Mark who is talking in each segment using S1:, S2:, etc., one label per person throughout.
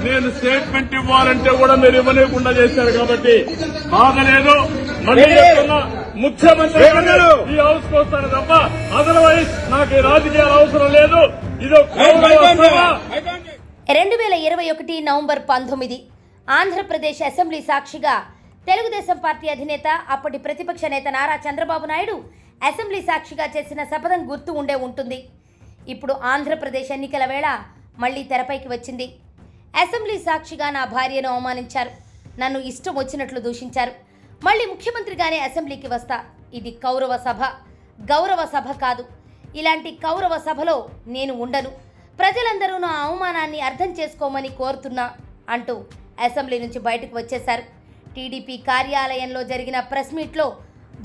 S1: నేను స్టేట్మెంట్ ఇవ్వాలంటే కూడా మీరు ఇవ్వలేకుండా చేశారు కాబట్టి బాగలేదు. మళ్ళీ చెప్తున్నా, ముఖ్యమంత్రి ఈ హౌస్ కు వస్తాను తప్ప అదర్వైజ్ నాకు ఈ రాజకీయాల అవసరం లేదు. ఇది
S2: 2021 నవంబర్ 19 ఆంధ్రప్రదేశ్ అసెంబ్లీ సాక్షిగా తెలుగుదేశం పార్టీ అధినేత అప్పటి ప్రతిపక్ష నేత నారా చంద్రబాబు నాయుడు అసెంబ్లీ సాక్షిగా చేసిన శపథం గుర్తు ఉండే ఉంటుంది. ఇప్పుడు ఆంధ్రప్రదేశ్ ఎన్నికల వేళ మళ్లీ తెరపైకి వచ్చింది. అసెంబ్లీ సాక్షిగా నా భార్యను అవమానించారు, నన్ను ఇష్టం వచ్చినట్లు దూషించారు, మళ్లీ ముఖ్యమంత్రిగానే అసెంబ్లీకి వస్తా. ఇది కౌరవ సభ, గౌరవ సభ కాదు. ఇలాంటి కౌరవ సభలో నేను ఉండను. ప్రజలందరూ నా అవమానాన్ని అర్థం చేసుకోమని కోరుతున్నా అంటూ అసెంబ్లీ నుంచి బయటకు వచ్చేశారు. టీడీపీ కార్యాలయంలో జరిగిన ప్రెస్ మీట్లో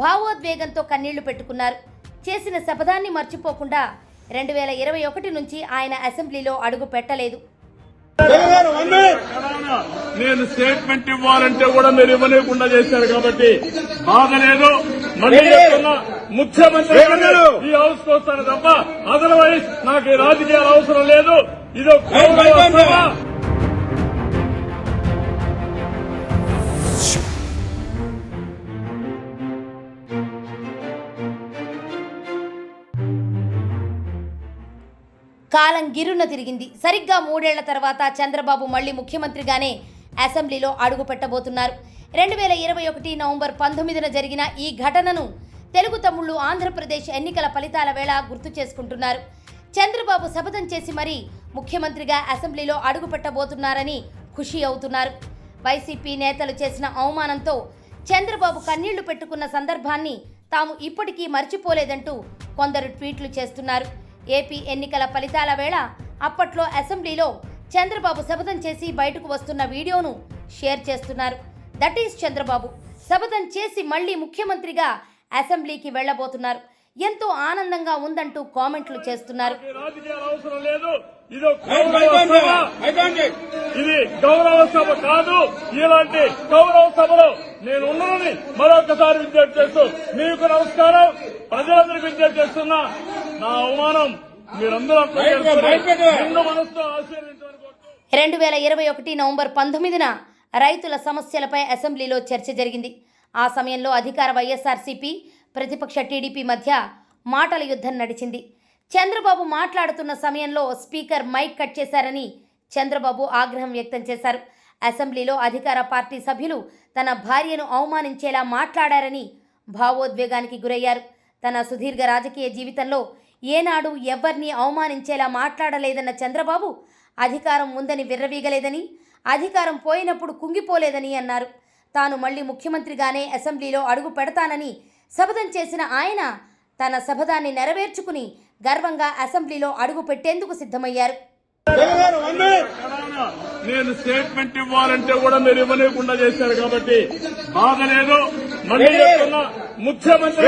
S2: భావోద్వేగంతో కన్నీళ్లు పెట్టుకున్నారు. చేసిన శపథాన్ని మర్చిపోకుండా 2021 నుంచి ఆయన అసెంబ్లీలో అడుగు పెట్టలేదు.
S1: నేను స్టేట్మెంట్ ఇవ్వాలంటే కూడా మీరు ఇవ్వలేకుండా చేశారు కాబట్టి బాగలేదు. మళ్ళీ చెప్తున్నా, ముఖ్యమంత్రి ఈ హౌస్ కు వస్తాను తప్ప అదర్వైజ్ నాకు ఈ రాజకీయాల అవసరం లేదు. ఇది
S2: కాలం గిరున తిరిగింది. సరిగ్గా 3 ఏళ్ల తర్వాత చంద్రబాబు మళ్లీ ముఖ్యమంత్రిగానే అసెంబ్లీలో అడుగు పెట్టబోతున్నారు. 2021 నవంబర్ 19న జరిగిన ఈ ఘటనను తెలుగు తమ్ముళ్లు ఆంధ్రప్రదేశ్ ఎన్నికల ఫలితాల వేళ గుర్తు చేసుకుంటున్నారు. చంద్రబాబు శపథం చేసి మరీ ముఖ్యమంత్రిగా అసెంబ్లీలో అడుగు పెట్టబోతున్నారని ఖుషి అవుతున్నారు. వైసీపీ నేతలు చేసిన అవమానంతో చంద్రబాబు కన్నీళ్లు పెట్టుకున్న సందర్భాన్ని తాము ఇప్పటికీ మర్చిపోలేదంటూ కొందరు ట్వీట్లు చేస్తున్నారు. ఏపీ ఎన్నికల ఫలితాల వేళ అప్పట్లో అసెంబ్లీలో చంద్రబాబు శపథం చేసి బయటకు వస్తున్న వీడియోను షేర్ చేస్తున్నారు. దట్ ఈస్ చంద్రబాబు శపథం చేసి మళ్లీ ముఖ్యమంత్రిగా అసెంబ్లీకి వెళ్లబోతున్నారు. ఎంతో ఆనందంగా ఉందంటూ కామెంట్లు చేస్తున్నారు.
S1: ఇది గౌరవ సభ కాదు. ఇలాంటి గౌరవ సభలో నేను ఉన్నానని మరొకసారి విజ్ఞప్తి చేస్తూ మీకు నమస్కారం. ప్రజలందరికీ విజ్ఞప్తి చేస్తున్నా, నా అవమానం మీరందరూ మనసుతో ఆశీర్వించాలని.
S2: 2021 నవంబర్ 19న రైతుల సమస్యలపై అసెంబ్లీలో చర్చ జరిగింది. ఆ సమయంలో అధికార వైఎస్ఆర్సీపీ, ప్రతిపక్ష టీడీపీ మధ్య మాటల యుద్ధం నడిచింది. చంద్రబాబు మాట్లాడుతున్న సమయంలో స్పీకర్ మైక్ కట్ చేశారని చంద్రబాబు ఆగ్రహం వ్యక్తం చేశారు. అసెంబ్లీలో అధికార పార్టీ సభ్యులు తన భార్యను అవమానించేలా మాట్లాడారని భావోద్వేగానికి గురయ్యారు. తన సుదీర్ఘ రాజకీయ జీవితంలో ఏనాడు ఎవ్వరినీ అవమానించేలా మాట్లాడలేదన్న చంద్రబాబు అధికారం ఉందని విర్రవీగలేదని, అధికారం పోయినప్పుడు కుంగిపోలేదని అన్నారు. తాను మళ్లీ ముఖ్యమంత్రిగానే అసెంబ్లీలో అడుగు పెడతానని శపథం చేసిన ఆయన తన శపథాన్ని నెరవేర్చుకుని గర్వంగా అసెంబ్లీలో అడుగు పెట్టేందుకు సిద్ధమయ్యారు.
S1: నేను స్టేట్మెంట్ ఇవ్వాలంటే కూడా మీరు ఇవ్వలేకుండా చేశారు కాబట్టి బాగలేదు. మళ్ళీ చెప్తున్నా, ముఖ్యమంత్రి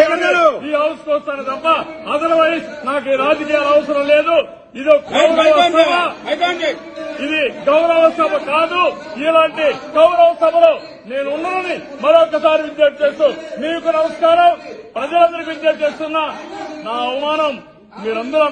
S1: ఈ హౌస్ కు వస్తాను తప్ప అదర్వైజ్ నాకు ఈ రాజకీయాల అవసరం లేదు. ఇది గౌరవ సభ కాదు. ఇలాంటి గౌరవ సభలో నేను ఉన్నానని మరొకసారి విజ్ఞప్తి చేస్తూ మీకు నమస్కారం. ప్రజలందరికీ విజ్ఞప్తి చేస్తున్నా, నా అవమానం మీరందరూ